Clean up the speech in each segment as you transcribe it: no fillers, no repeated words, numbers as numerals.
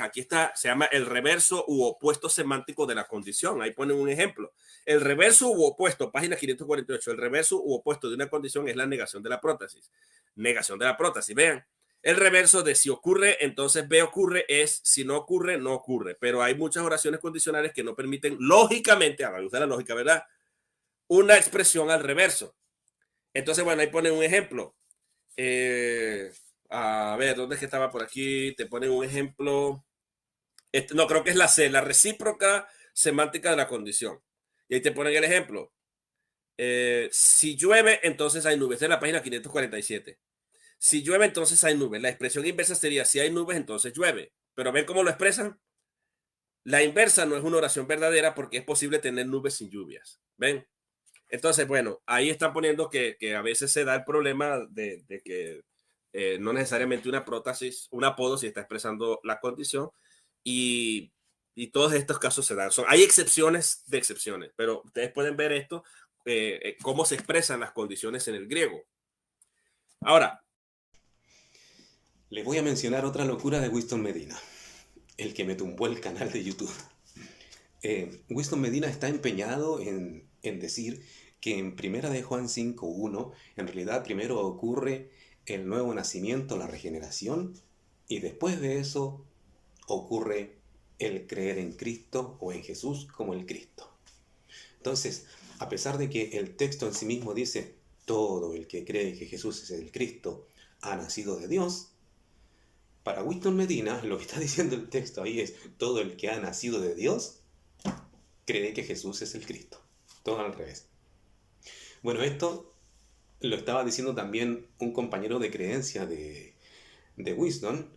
aquí está, se llama el reverso u opuesto semántico de la condición. Ahí ponen un ejemplo. El reverso u opuesto, página 548, el reverso u opuesto de una condición es la negación de la prótesis. Negación de la prótesis, vean. El reverso de si ocurre, entonces B ocurre, es si no ocurre, no ocurre. Pero hay muchas oraciones condicionales que no permiten, lógicamente, a la luz de la lógica, ¿verdad? Una expresión al reverso. Entonces, bueno, ahí ponen un ejemplo. A ver, ¿dónde es que estaba por aquí? Te ponen un ejemplo. No, creo que es la C, la recíproca semántica de la condición. Y ahí te ponen el ejemplo. Si llueve, entonces hay nubes. Esta es la página 547. Si llueve, entonces hay nubes. La expresión inversa sería si hay nubes, entonces llueve. Pero ven cómo lo expresan. La inversa no es una oración verdadera porque es posible tener nubes sin lluvias. ¿Ven? Entonces, bueno, ahí están poniendo que a veces se da el problema de que no necesariamente una prótesis, un apodo si está expresando la condición y, y todos estos casos se dan. Hay excepciones de excepciones, pero ustedes pueden ver esto, cómo se expresan las condiciones en el griego. Ahora, Les voy a mencionar otra locura de Winston Medina, el que me tumbó el canal de YouTube. Winston Medina está empeñado en decir que en Primera de Juan 5:1 en realidad primero ocurre el nuevo nacimiento, la regeneración, y después de eso ocurre el creer en Cristo o en Jesús como el Cristo. Entonces, a pesar de que el texto en sí mismo dice todo el que cree que Jesús es el Cristo ha nacido de Dios, para Winston Medina lo que está diciendo el texto ahí es todo el que ha nacido de Dios cree que Jesús es el Cristo. Todo al revés. Bueno, esto lo estaba diciendo también un compañero de creencia de Winston,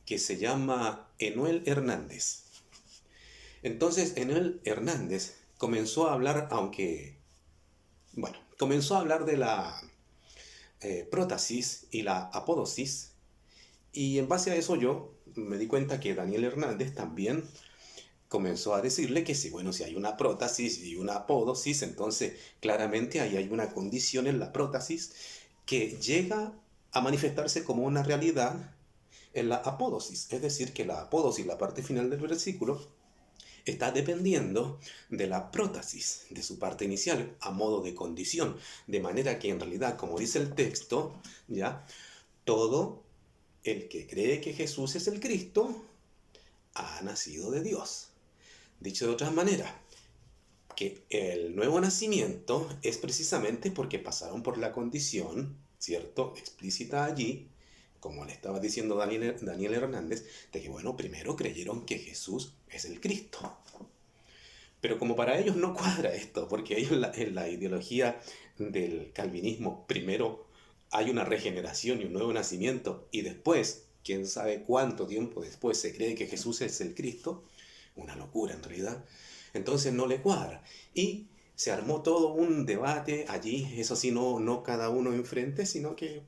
que se llama Enuel Hernández. Entonces, Enuel Hernández comenzó a hablar, comenzó a hablar de la prótesis y la apódosis, y en base a eso yo me di cuenta que Daniel Hernández también comenzó a decirle que si, bueno, si hay una prótesis y una apódosis, entonces claramente ahí hay una condición en la prótesis que llega a manifestarse como una realidad en la apódosis. Es decir, que la apódosis, la parte final del versículo, está dependiendo de la prótesis, de su parte inicial, a modo de condición. De manera que en realidad, como dice el texto, ya, todo el que cree que Jesús es el Cristo ha nacido de Dios. Dicho de otra manera, que el nuevo nacimiento es precisamente porque pasaron por la condición, ¿cierto?, explícita allí, como le estaba diciendo Daniel Hernández, de que, bueno, primero creyeron que Jesús es el Cristo. Pero como para ellos no cuadra esto, porque ellos en la ideología del calvinismo, primero hay una regeneración y un nuevo nacimiento, y después, quién sabe cuánto tiempo después, se cree que Jesús es el Cristo, una locura en realidad, entonces no le cuadra. Y se armó todo un debate allí, eso sí, no cada uno enfrente, sino que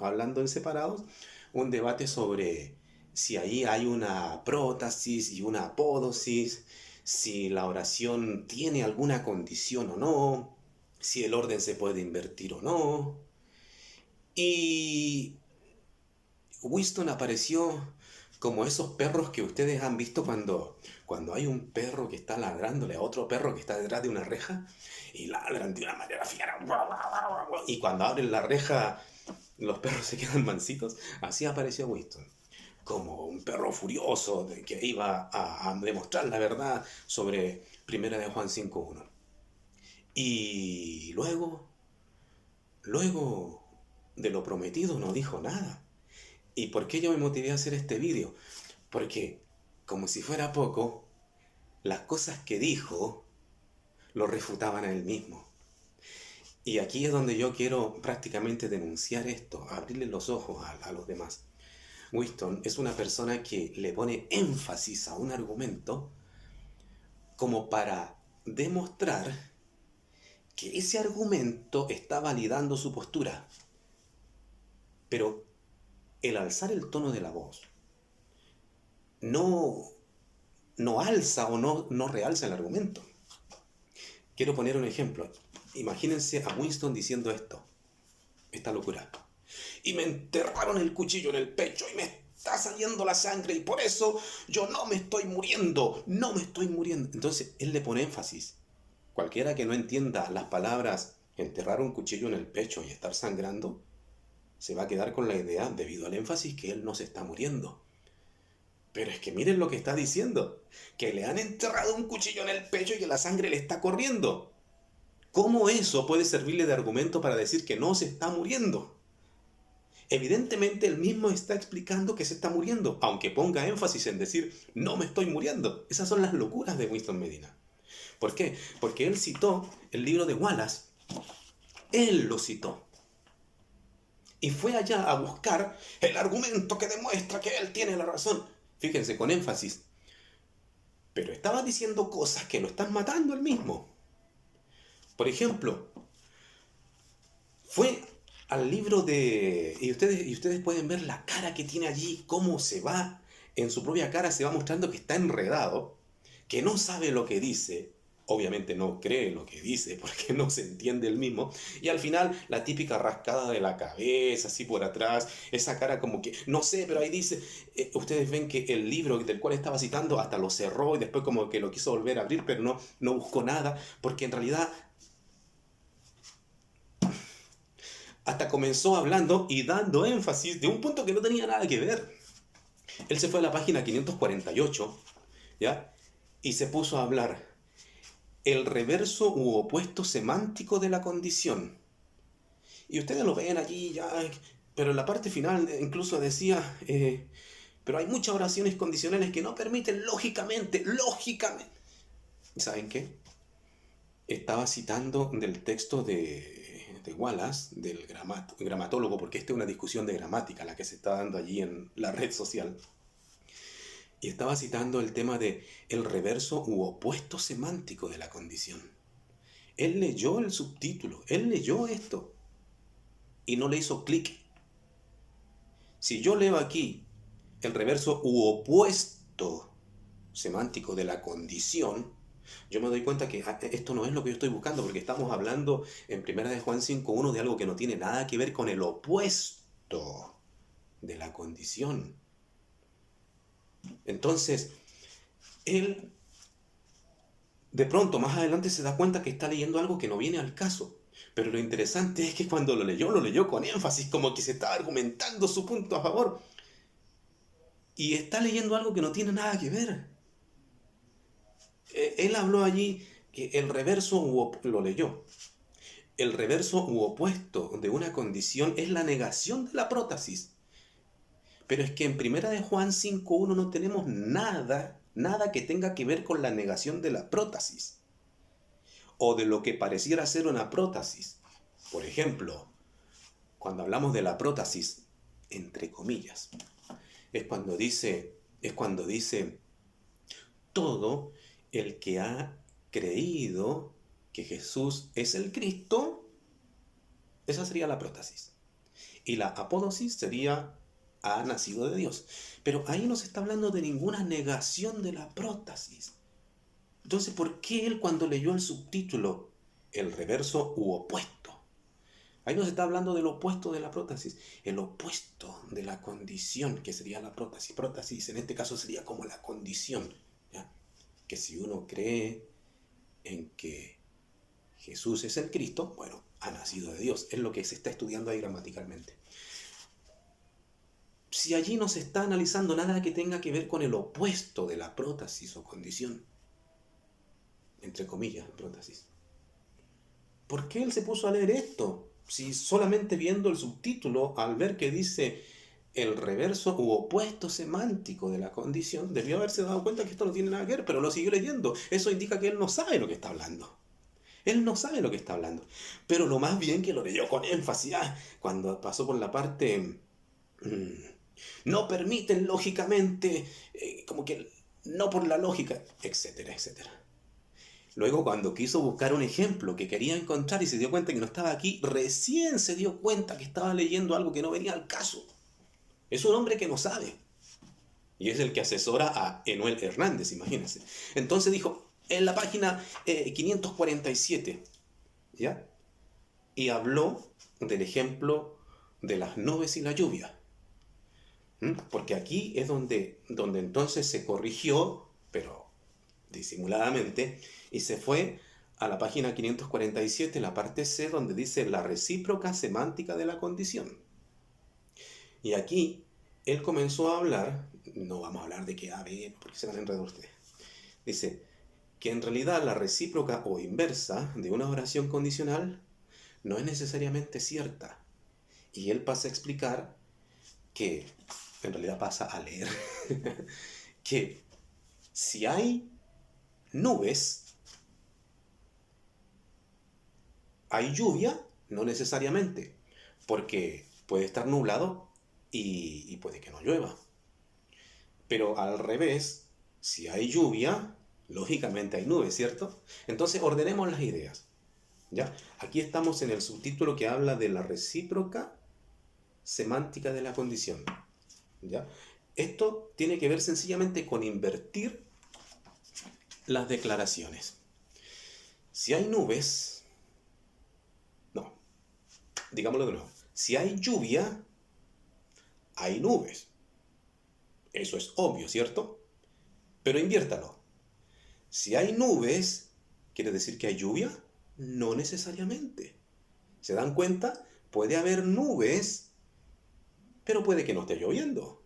hablando en separados, un debate sobre si ahí hay una prótesis y una apódosis, si la oración tiene alguna condición o no, si el orden se puede invertir o no. Y Winston apareció como esos perros que ustedes han visto cuando hay un perro que está ladrándole a otro perro que está detrás de una reja y ladran de una manera fiera. Y cuando abren la reja, los perros se quedan mansitos. Así apareció Winston, como un perro furioso que iba a demostrar la verdad sobre Primera de Juan 5:1. Y luego de lo prometido no dijo nada. ¿Y por qué yo me motivé a hacer este vídeo? Porque, como si fuera poco, las cosas que dijo lo refutaban a él mismo. Y aquí es donde yo quiero prácticamente denunciar esto, abrirle los ojos a los demás. Winston es una persona que le pone énfasis a un argumento como para demostrar que ese argumento está validando su postura. Pero el alzar el tono de la voz no, no alza o no realza el argumento. Quiero poner un ejemplo. Imagínense a Winston diciendo esta locura. Y me enterraron el cuchillo en el pecho y me está saliendo la sangre y por eso yo no me estoy muriendo, no me estoy muriendo. Entonces él le pone énfasis. Cualquiera que no entienda las palabras enterrar un cuchillo en el pecho y estar sangrando, se va a quedar con la idea, debido al énfasis, que él no se está muriendo. Pero es que miren lo que está diciendo, que le han enterrado un cuchillo en el pecho y que la sangre le está corriendo. ¿Cómo eso puede servirle de argumento para decir que no se está muriendo? Evidentemente él mismo está explicando que se está muriendo, aunque ponga énfasis en decir no me estoy muriendo. Esas son las locuras de Winston Medina. ¿Por qué? Porque él citó el libro de Wallace. Él lo citó. Y fue allá a buscar el argumento que demuestra que él tiene la razón. Fíjense, con énfasis. Pero estaba diciendo cosas que lo están matando él mismo. Por ejemplo, fue al libro de... Y ustedes pueden ver la cara que tiene allí, cómo se va, en su propia cara se va mostrando que está enredado, que no sabe lo que dice, obviamente no cree lo que dice porque no se entiende el mismo, y al final la típica rascada de la cabeza, así por atrás, esa cara como que, no sé, pero ahí dice, ustedes ven que el libro del cual estaba citando hasta lo cerró y después como que lo quiso volver a abrir, pero no buscó nada, porque en realidad hasta comenzó hablando y dando énfasis de un punto que no tenía nada que ver. Él se fue a la página 548, ¿ya? Y se puso a hablar el reverso u opuesto semántico de la condición. Y ustedes lo ven allí ya, pero en la parte final incluso decía, pero hay muchas oraciones condicionales que no permiten lógicamente. ¿Saben qué? Estaba citando del texto de Wallace, del gramatólogo, porque esta es una discusión de gramática la que se está dando allí en la red social. Y estaba citando el tema de el reverso u opuesto semántico de la condición. Él leyó el subtítulo, él leyó esto y no le hizo clic. Si yo leo aquí el reverso u opuesto semántico de la condición, yo me doy cuenta que esto no es lo que yo estoy buscando, porque estamos hablando en 1 de Juan 5.1 de algo que no tiene nada que ver con el opuesto de la condición. Entonces, él de pronto más adelante se da cuenta que está leyendo algo que no viene al caso. Pero lo interesante es que cuando lo leyó con énfasis, como que se está argumentando su punto a favor. Y está leyendo algo que no tiene nada que ver. Él habló allí que el reverso lo leyó. El reverso u opuesto de una condición es la negación de la prótesis. Pero es que en 1 de Juan 5.1 no tenemos nada que tenga que ver con la negación de la prótesis. O de lo que pareciera ser una prótesis. Por ejemplo, cuando hablamos de la prótesis, entre comillas, es cuando dice todo el que ha creído que Jesús es el Cristo, esa sería la prótesis. Y la apódosis sería ha nacido de Dios. Pero ahí no se está hablando de ninguna negación de la prótesis. Entonces, ¿por qué él cuando leyó el subtítulo, el reverso u opuesto? Ahí no se está hablando del opuesto de la prótesis, el opuesto de la condición, que sería la prótesis. Prótesis en este caso sería como la condición, ¿ya? Que si uno cree en que Jesús es el Cristo, bueno, ha nacido de Dios. Es lo que se está estudiando ahí gramaticalmente. Si allí no se está analizando nada que tenga que ver con el opuesto de la prótesis o condición, entre comillas, prótesis, ¿por qué él se puso a leer esto? Si solamente viendo el subtítulo, al ver que dice el reverso u opuesto semántico de la condición, debió haberse dado cuenta que esto no tiene nada que ver, pero lo siguió leyendo. Eso indica que él no sabe lo que está hablando. Él no sabe lo que está hablando. Pero lo más bien que lo leyó con énfasis, cuando pasó por la parte... no permiten lógicamente, como que no por la lógica, etcétera, etcétera. Luego cuando quiso buscar un ejemplo que quería encontrar y se dio cuenta que no estaba aquí, recién se dio cuenta que estaba leyendo algo que no venía al caso. Es un hombre que no sabe. Y es el que asesora a Enuel Hernández, imagínense. Entonces dijo, en la página 547, ¿ya? Y habló del ejemplo de las nubes y la lluvia. Porque aquí es donde entonces se corrigió, pero disimuladamente, y se fue a la página 547, la parte C, donde dice la recíproca semántica de la condición. Y aquí él comenzó a hablar, no vamos a hablar de que A, B, porque se van a enredar ustedes. Dice que en realidad la recíproca o inversa de una oración condicional no es necesariamente cierta. Y él pasa a explicar que, en realidad pasa a leer, que si hay nubes, hay lluvia, no necesariamente, porque puede estar nublado y puede que no llueva. Pero al revés, si hay lluvia, lógicamente hay nubes, ¿cierto? Entonces ordenemos las ideas. ¿Ya? Aquí estamos en el subtítulo que habla de la recíproca semántica de la condición. ¿Ya? Esto tiene que ver sencillamente con invertir las declaraciones. Si hay nubes, no, digámoslo de nuevo. Si hay lluvia, hay nubes. Eso es obvio, ¿cierto? Pero inviértalo. Si hay nubes, ¿quiere decir que hay lluvia? No necesariamente. ¿Se dan cuenta? Puede haber nubes, pero puede que no esté lloviendo.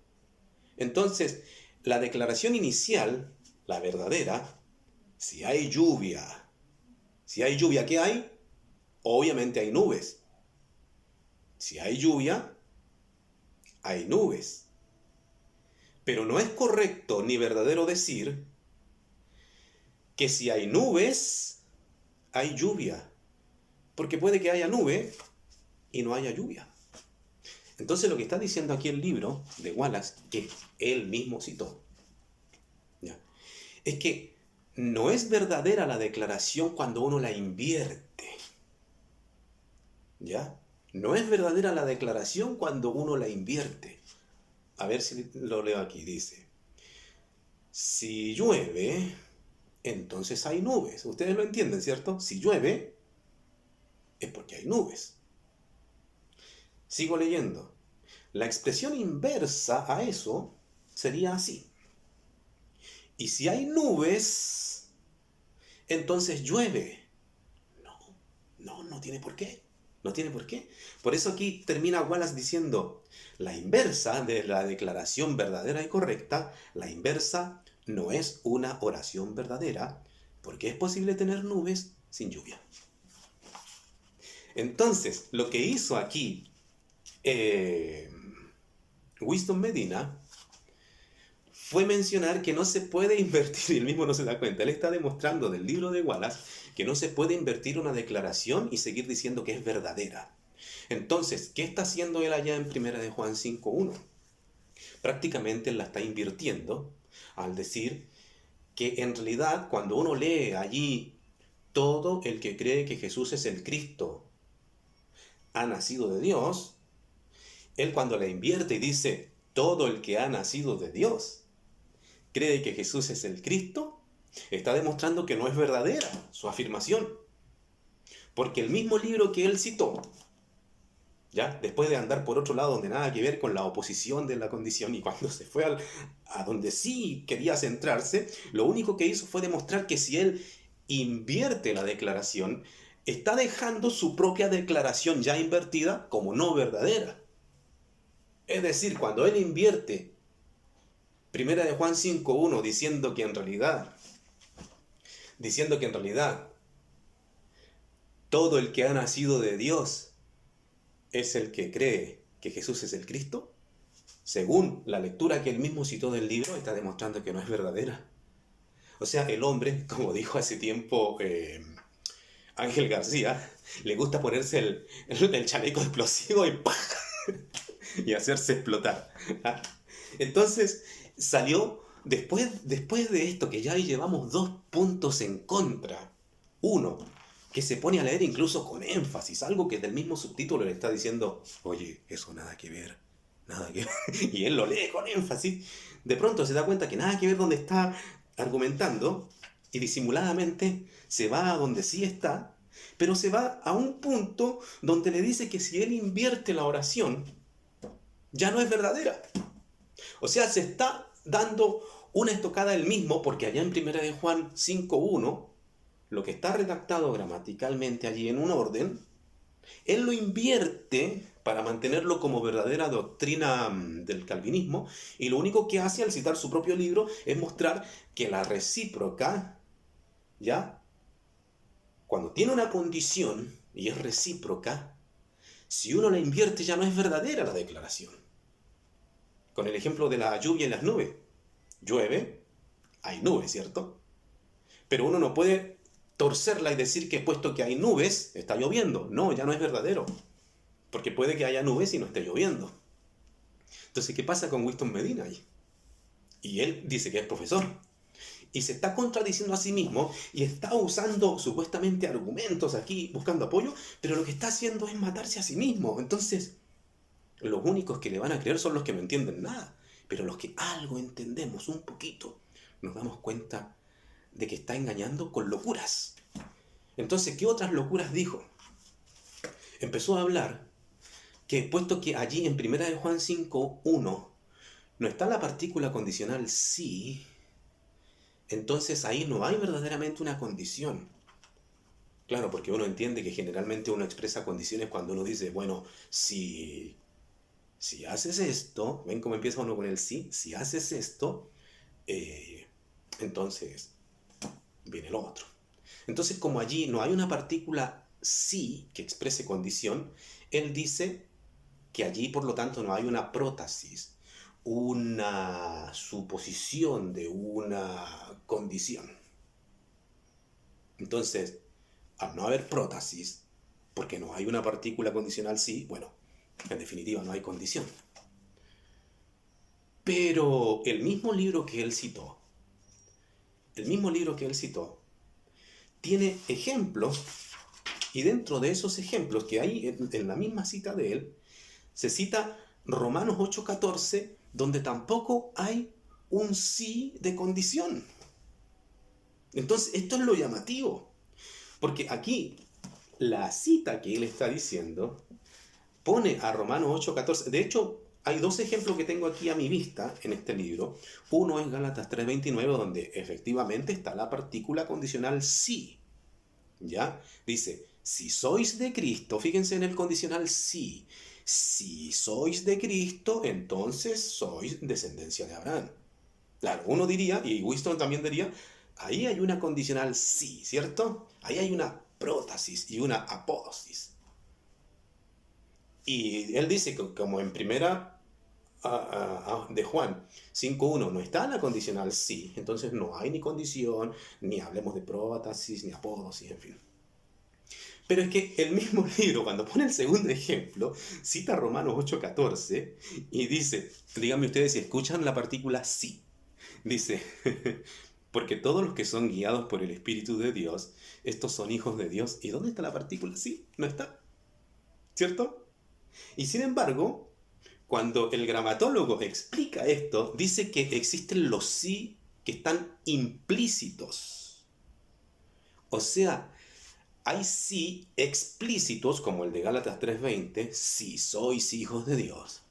Entonces, la declaración inicial, la verdadera, si hay lluvia, ¿qué hay? Obviamente hay nubes. Si hay lluvia, hay nubes. Pero no es correcto ni verdadero decir que si hay nubes, hay lluvia. Porque puede que haya nube y no haya lluvia. Entonces lo que está diciendo aquí el libro de Wallace, que él mismo citó, ¿ya?, es que no es verdadera la declaración cuando uno la invierte. ¿Ya? No es verdadera la declaración cuando uno la invierte. A ver si lo leo aquí. Dice, si llueve, entonces hay nubes. Ustedes lo entienden, ¿cierto? Si llueve, es porque hay nubes. Sigo leyendo. La expresión inversa a eso sería así. Y si hay nubes, entonces llueve. No tiene por qué. No tiene por qué. Por eso aquí termina Wallace diciendo, la inversa de la declaración verdadera y correcta, la inversa no es una oración verdadera, porque es posible tener nubes sin lluvia. Entonces, lo que hizo aquí Winston Medina fue mencionar que no se puede invertir, y él mismo no se da cuenta, él está demostrando del libro de Wallace que no se puede invertir una declaración y seguir diciendo que es verdadera. Entonces, ¿qué está haciendo él allá en 1 de Juan 5:1? Prácticamente él la está invirtiendo al decir que en realidad cuando uno lee allí todo el que cree que Jesús es el Cristo ha nacido de Dios, él cuando la invierte y dice todo el que ha nacido de Dios cree que Jesús es el Cristo, está demostrando que no es verdadera su afirmación. Porque el mismo libro que él citó, ¿ya?, después de andar por otro lado donde nada que ver con la oposición de la condición, y cuando se fue a donde sí quería centrarse, lo único que hizo fue demostrar que si él invierte la declaración, está dejando su propia declaración ya invertida como no verdadera. Es decir, cuando él invierte 1 de Juan 5:1 diciendo que en realidad todo el que ha nacido de Dios es el que cree que Jesús es el Cristo, según la lectura que él mismo citó del libro, está demostrando que no es verdadera. O sea, el hombre, como dijo hace tiempo Ángel García, le gusta ponerse el chaleco explosivo y ¡pah! Y hacerse explotar. Entonces salió, después de esto, que ya llevamos 2 puntos en contra. Uno, que se pone a leer incluso con énfasis, algo que del mismo subtítulo le está diciendo, oye, eso nada que ver, nada que ver. Y él lo lee con énfasis. De pronto se da cuenta que nada que ver donde está argumentando, y disimuladamente se va a donde sí está, pero se va a un punto donde le dice que si él invierte la oración, ya no es verdadera. O sea, se está dando una estocada él mismo, porque allá en Primera de Juan 5.1, lo que está redactado gramaticalmente allí en un orden, él lo invierte para mantenerlo como verdadera doctrina del calvinismo, y lo único que hace al citar su propio libro es mostrar que la recíproca, ¿ya? Cuando tiene una condición y es recíproca, si uno la invierte ya no es verdadera la declaración. Con el ejemplo de la lluvia y las nubes. Llueve, hay nubes, ¿cierto? Pero uno no puede torcerla y decir que puesto que hay nubes, está lloviendo. No, ya no es verdadero. Porque puede que haya nubes y no esté lloviendo. Entonces, ¿qué pasa con Winston Medina ahí? Y él dice que es profesor. Y se está contradiciendo a sí mismo y está usando supuestamente argumentos aquí, buscando apoyo, pero lo que está haciendo es matarse a sí mismo. Entonces, los únicos que le van a creer son los que no entienden nada. Pero los que algo entendemos un poquito, nos damos cuenta de que está engañando con locuras. Entonces, ¿qué otras locuras dijo? Empezó a hablar que puesto que allí en 1 Juan 5.1 no está la partícula condicional sí, entonces ahí no hay verdaderamente una condición. Claro, porque uno entiende que generalmente uno expresa condiciones cuando uno dice, bueno, si haces esto, ven cómo empieza uno con el sí, si haces esto, entonces viene lo otro. Entonces, como allí no hay una partícula sí que exprese condición, él dice que allí, por lo tanto, no hay una prótesis, una suposición de una condición. Entonces, al no haber prótesis, porque no hay una partícula condicional sí, bueno, en definitiva no hay condición. Pero el mismo libro que él citó, tiene ejemplos, y dentro de esos ejemplos que hay en la misma cita de él, se cita Romanos 8.14, donde tampoco hay un sí de condición. Entonces, esto es lo llamativo, porque aquí la cita que él está diciendo pone a Romanos 8.14. De hecho, hay dos ejemplos que tengo aquí a mi vista en este libro. Uno es Gálatas 3.29, donde efectivamente está la partícula condicional sí. ¿Ya? Dice, si sois de Cristo, fíjense en el condicional sí. Si sois de Cristo, entonces sois descendencia de Abraham. Claro, uno diría, y Winston también diría, ahí hay una condicional sí, ¿cierto? Ahí hay una prótesis y una apódosis. Y él dice que como en primera de Juan 5.1 no está la condicional sí, entonces no hay ni condición, ni hablemos de prótesis, ni apódosis, en fin. Pero es que el mismo libro, cuando pone el segundo ejemplo, cita Romanos 8.14 y dice, díganme ustedes si escuchan la partícula sí. Dice, porque todos los que son guiados por el Espíritu de Dios, estos son hijos de Dios. ¿Y dónde está la partícula sí? No está, ¿cierto? Y sin embargo, cuando el gramatólogo explica esto, dice que existen los sí que están implícitos. O sea, hay sí explícitos, como el de Gálatas 3.20, si sois hijos de Dios.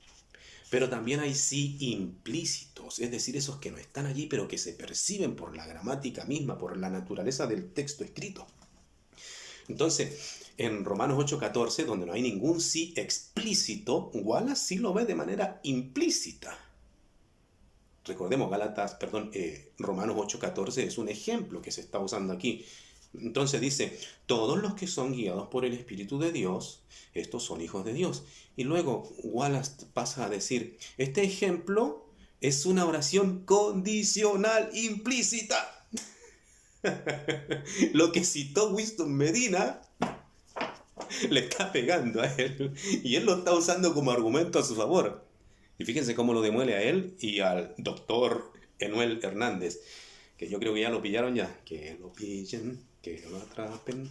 Pero también hay sí implícitos, es decir, esos que no están allí, pero que se perciben por la gramática misma, por la naturaleza del texto escrito. Entonces, en Romanos 8.14, donde no hay ningún sí explícito, Wallace sí lo ve de manera implícita. Recordemos, Romanos 8.14 es un ejemplo que se está usando aquí. Entonces dice, todos los que son guiados por el Espíritu de Dios, estos son hijos de Dios. Y luego Wallace pasa a decir, este ejemplo es una oración condicional implícita. Lo que citó Winston Medina le está pegando a él y él lo está usando como argumento a su favor. Y fíjense cómo lo demuele a él y al doctor Enuel Hernández, que yo creo que ya lo pillaron ya. Que lo pillen, que lo atrapen.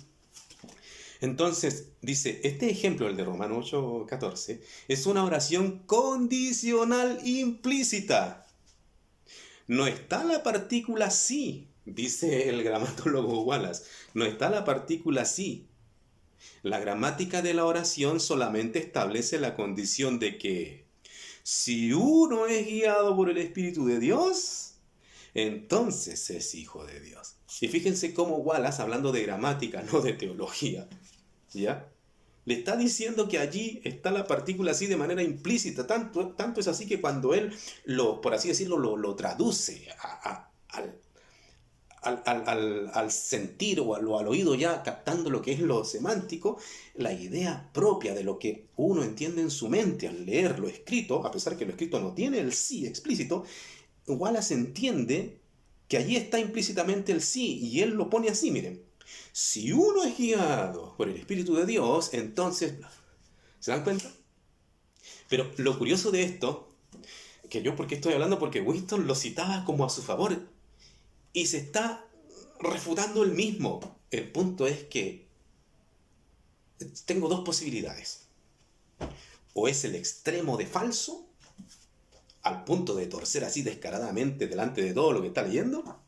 Entonces, dice, este ejemplo, el de Romanos 8.14, es una oración condicional implícita. No está la partícula sí, dice el gramatólogo Wallace. No está la partícula sí. La gramática de la oración solamente establece la condición de que Si uno es guiado por el Espíritu de Dios, entonces es hijo de Dios. Y fíjense cómo Wallace, hablando de gramática, no de teología, ¿ya? Le está diciendo que allí está la partícula así de manera implícita. Tanto es así que cuando él, por así decirlo, lo traduce al sentir o al oído, ya captando lo que es lo semántico, la idea propia de lo que uno entiende en su mente al leer lo escrito, a pesar que lo escrito no tiene el sí explícito, Wallace entiende que allí está implícitamente el sí, y él lo pone así, miren. Si uno es guiado por el Espíritu de Dios, entonces... ¿Se dan cuenta? Pero lo curioso de esto, que yo porque estoy hablando, porque Winston lo citaba como a su favor, y se está refutando él mismo. El punto es que tengo dos posibilidades. O es el extremo de falso, al punto de torcer así descaradamente delante de todo lo que está leyendo,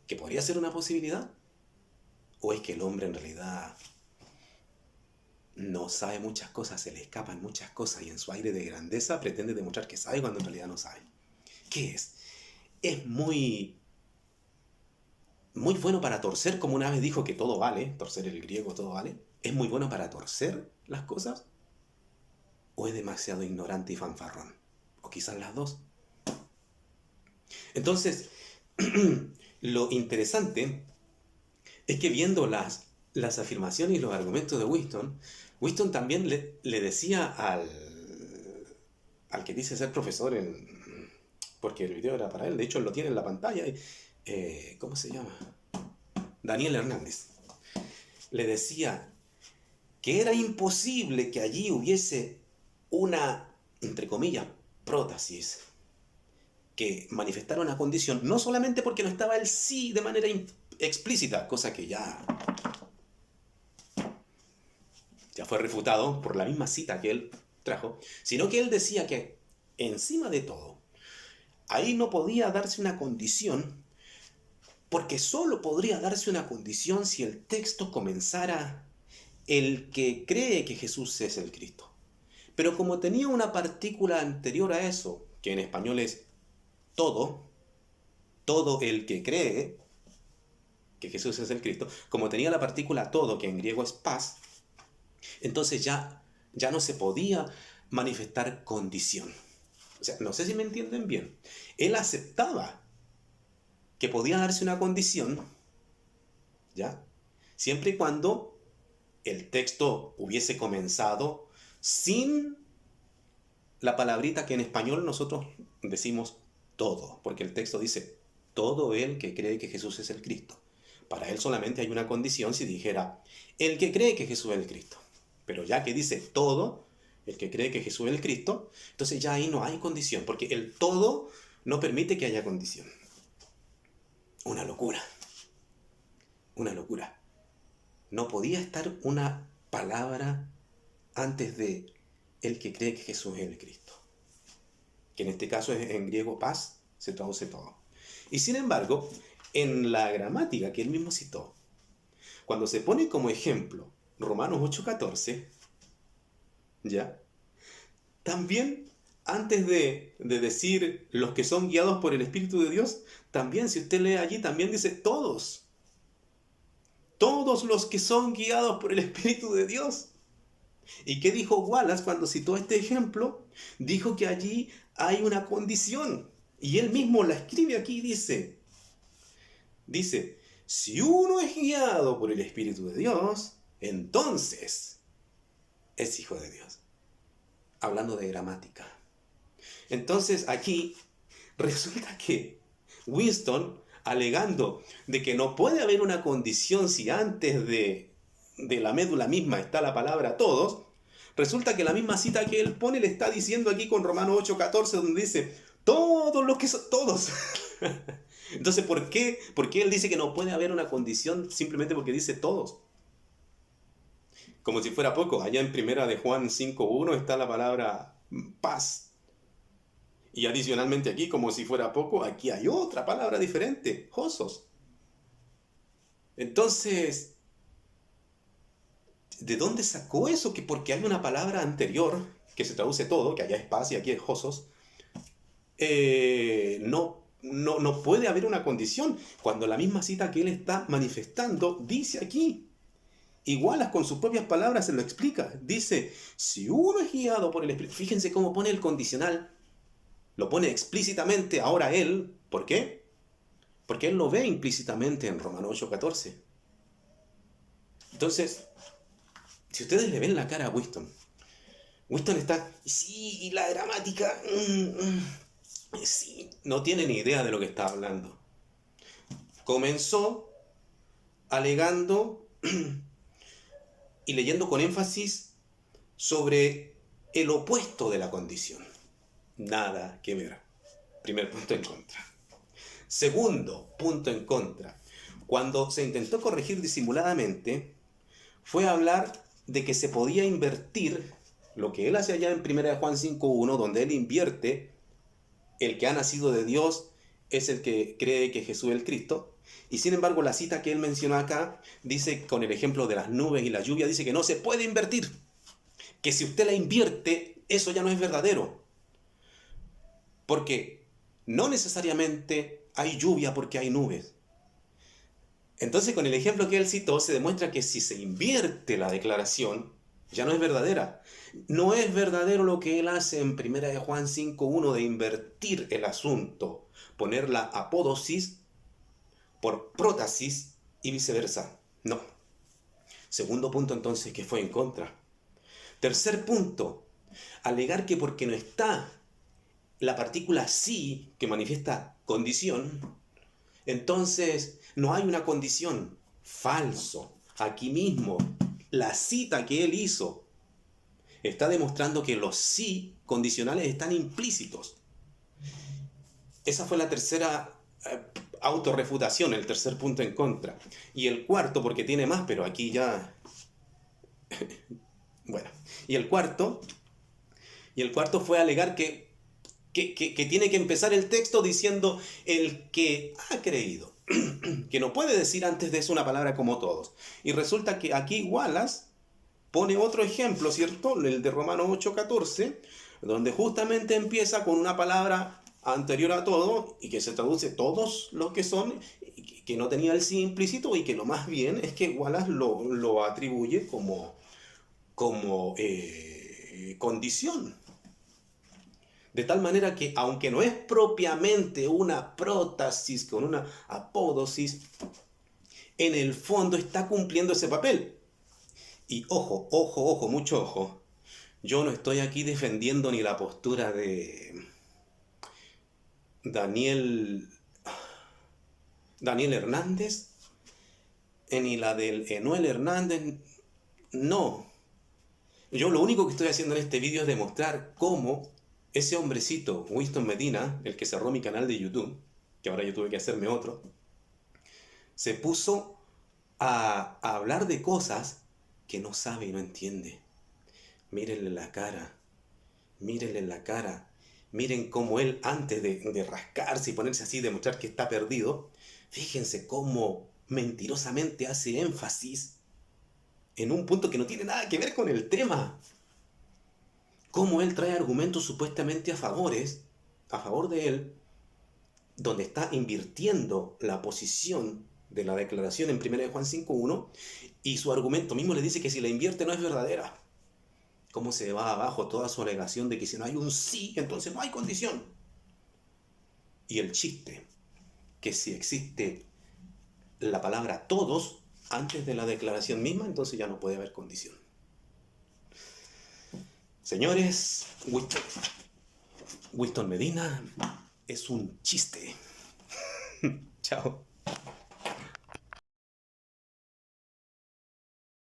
que podría ser una posibilidad, o es que el hombre en realidad no sabe muchas cosas, se le escapan muchas cosas y en su aire de grandeza pretende demostrar que sabe cuando en realidad no sabe. ¿Qué es? Es muy bueno para torcer, como una vez dijo que todo vale, torcer el griego todo vale. ¿Es muy bueno para torcer las cosas? ¿O es demasiado ignorante y fanfarrón? O quizás las dos. Entonces, lo interesante es que viendo las afirmaciones y los argumentos de Winston también le decía al que dice ser profesor, porque el video era para él, de hecho lo tiene en la pantalla, ¿cómo se llama? Daniel Hernández. Le decía que era imposible que allí hubiese una, entre comillas, prótesis que manifestara una condición, no solamente porque no estaba el sí de manera explícita, cosa que ya fue refutado por la misma cita que él trajo, sino que él decía que encima de todo, ahí no podía darse una condición, porque solo podría darse una condición si el texto comenzara el que cree que Jesús es el Cristo. Pero como tenía una partícula anterior a eso, que en español es todo el que cree que Jesús es el Cristo, como tenía la partícula todo, que en griego es pas, entonces ya no se podía manifestar condición. O sea, no sé si me entienden bien. Él aceptaba que podía darse una condición, ¿ya? Siempre y cuando el texto hubiese comenzado sin la palabrita que en español nosotros decimos todo, porque el texto dice todo el que cree que Jesús es el Cristo. Para él solamente hay una condición si dijera el que cree que Jesús es el Cristo. Pero ya que dice todo el que cree que Jesús es el Cristo, entonces ya ahí no hay condición, porque el todo no permite que haya condición. Una locura. Una locura. No podía estar una palabra antes de el que cree que Jesús es el Cristo. Que en este caso es en griego pas, se traduce todo. Y sin embargo, en la gramática que él mismo citó, cuando se pone como ejemplo Romanos 8:14, ¿ya? También, antes de decir los que son guiados por el Espíritu de Dios, también, si usted lee allí, también dice todos. Todos los que son guiados por el Espíritu de Dios. ¿Y qué dijo Wallace cuando citó este ejemplo? Dijo que allí hay una condición. Y él mismo la escribe aquí y dice, si uno es guiado por el Espíritu de Dios, entonces es hijo de Dios. Hablando de gramática. Entonces aquí resulta que Winston, alegando de que no puede haber una condición si antes de la médula misma está la palabra todos, resulta que la misma cita que él pone le está diciendo aquí con Romanos 8:14, donde dice todos los que son todos. Entonces, ¿por qué él dice que no puede haber una condición simplemente porque dice todos? Como si fuera poco, allá en primera de Juan 5:1 está la palabra paz. Y adicionalmente aquí, como si fuera poco, aquí hay otra palabra diferente, josos. Entonces, ¿de dónde sacó eso? Que porque hay una palabra anterior que se traduce todo, que allá es paz y aquí es josos, no puede haber una condición, cuando la misma cita que él está manifestando dice aquí, igualas con sus propias palabras se lo explica, dice, si uno es guiado por el Espíritu, fíjense cómo pone el condicional, lo pone explícitamente ahora él, ¿por qué? Porque él lo ve implícitamente en Romanos 8:14. Entonces, si ustedes le ven la cara a Winston está, sí, y la gramática, sí, no tiene ni idea de lo que está hablando. Comenzó alegando y leyendo con énfasis sobre el opuesto de la condición. Nada que ver. Primer punto en contra. Segundo punto en contra. Cuando se intentó corregir disimuladamente, fue hablar de que se podía invertir lo que él hace allá en 1 Juan 5:1, donde él invierte el que ha nacido de Dios es el que cree que Jesús es el Cristo. Y sin embargo, la cita que él menciona acá dice, con el ejemplo de las nubes y la lluvia, dice que no se puede invertir. Que si usted la invierte, eso ya no es verdadero. Porque no necesariamente hay lluvia porque hay nubes. Entonces, con el ejemplo que él citó, se demuestra que si se invierte la declaración, ya no es verdadera. No es verdadero lo que él hace en 1 Juan 5:1 de invertir el asunto, poner la apódosis por prótasis y viceversa. No. Segundo punto entonces que fue en contra. Tercer punto, alegar que porque no está la partícula sí que manifiesta condición, entonces no hay una condición. Falso. Aquí mismo, la cita que él hizo está demostrando que los sí condicionales están implícitos. Esa fue la tercera autorrefutación, el tercer punto en contra. Y el cuarto, porque tiene más, pero aquí ya... bueno, y el cuarto fue alegar que tiene que empezar el texto diciendo el que ha creído, que no puede decir antes de eso una palabra como todos. Y resulta que aquí Wallace pone otro ejemplo, ¿cierto? El de Romanos 8:14, donde justamente empieza con una palabra anterior a todo y que se traduce todos los que son, que no tenía el sí implícito y que lo más bien es que Wallace lo atribuye como condición. De tal manera que, aunque no es propiamente una prótasis con una apódosis, en el fondo está cumpliendo ese papel. Y ojo, mucho ojo. Yo no estoy aquí defendiendo ni la postura de Daniel Hernández, ni la del Enoel Hernández. No. Yo lo único que estoy haciendo en este vídeo es demostrar cómo ese hombrecito, Winston Medina, el que cerró mi canal de YouTube, que ahora yo tuve que hacerme otro, se puso a hablar de cosas que no sabe y no entiende. Mírenle la cara, miren cómo él, antes de rascarse y ponerse así, demostrar que está perdido, fíjense cómo mentirosamente hace énfasis en un punto que no tiene nada que ver con el tema. Cómo él trae argumentos supuestamente a favor de él, donde está invirtiendo la posición de la declaración en 1 Juan 5:1, y su argumento mismo le dice que si la invierte no es verdadera. ¿Cómo se va abajo toda su alegación de que si no hay un sí, entonces no hay condición? Y el chiste, que si existe la palabra todos antes de la declaración misma, entonces ya no puede haber condición. Señores, Winston Medina es un chiste. Chao.